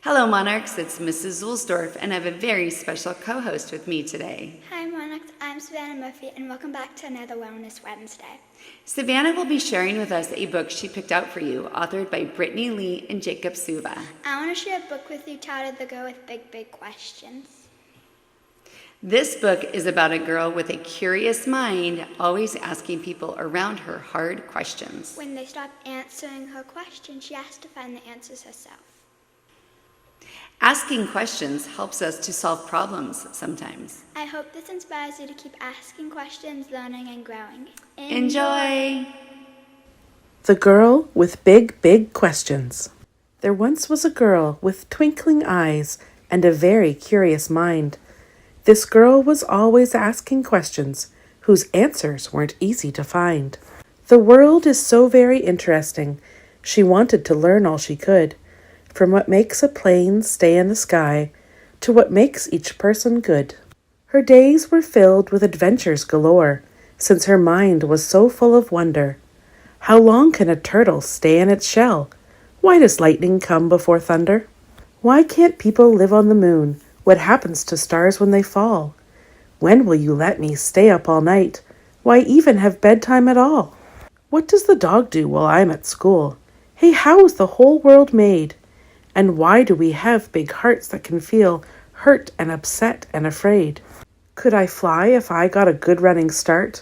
Hello, Monarchs. It's Mrs. Zulsdorf, and I have a very special co-host with me today. Hi, Monarchs. I'm Savannah Murphy, and welcome back to another Wellness Wednesday. Savannah will be sharing with us a book she picked out for you, authored by Brittany Lee and Jacob Suva. I want to share a book with you titled The Girl with Big, Big Questions. This book is about a girl with a curious mind, always asking people around her hard questions. When they stop answering her questions, she has to find the answers herself. Asking questions helps us to solve problems sometimes. I hope this inspires you to keep asking questions, learning, and growing. Enjoy! The Girl with Big, Big Questions. There once was a girl with twinkling eyes and a very curious mind. This girl was always asking questions whose answers weren't easy to find. The world is so very interesting. She wanted to learn all she could, from what makes a plane stay in the sky to what makes each person good. Her days were filled with adventures galore, since her mind was so full of wonder. How long can a turtle stay in its shell? Why does lightning come before thunder? Why can't people live on the moon? What happens to stars when they fall? When will you let me stay up all night? Why even have bedtime at all? What does the dog do while I'm at school? Hey, how is the whole world made? And why do we have big hearts that can feel hurt and upset and afraid? Could I fly if I got a good running start?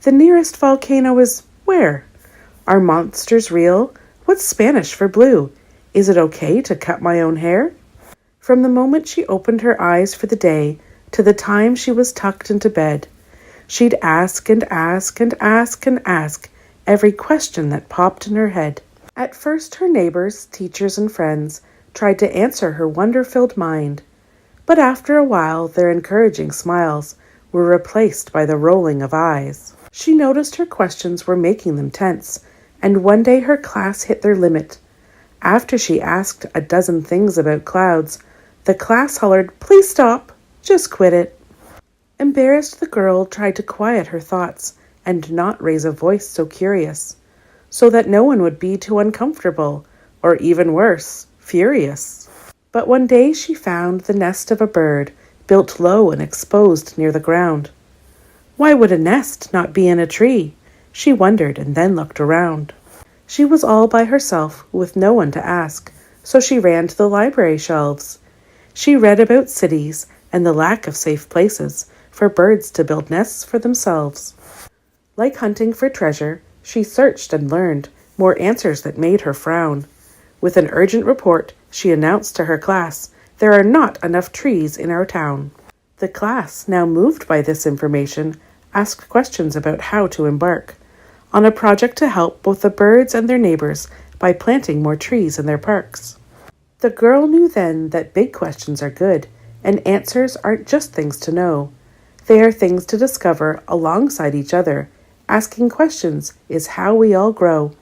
The nearest volcano is where? Are monsters real? What's Spanish for blue? Is it okay to cut my own hair? From the moment she opened her eyes for the day to the time she was tucked into bed, she'd ask and ask and ask and ask every question that popped in her head. At first her neighbors, teachers, and friends tried to answer her wonder-filled mind, but after a while their encouraging smiles were replaced by the rolling of eyes. She noticed her questions were making them tense, and one day her class hit their limit. After she asked a dozen things about clouds, the class hollered, "Please stop, just quit it." Embarrassed, the girl tried to quiet her thoughts and not raise a voice so curious, so that no one would be too uncomfortable, or even worse, furious. But one day she found the nest of a bird, built low and exposed near the ground. Why would a nest not be in a tree? She wondered and then looked around. She was all by herself, with no one to ask, so she ran to the library shelves. She read about cities and the lack of safe places for birds to build nests for themselves. Like hunting for treasure, she searched and learned more answers that made her frown. With an urgent report, she announced to her class, "There are not enough trees in our town." The class, now moved by this information, asked questions about how to embark on a project to help both the birds and their neighbors by planting more trees in their parks. The girl knew then that big questions are good, and answers aren't just things to know. They are things to discover alongside each other. Asking questions is how we all grow.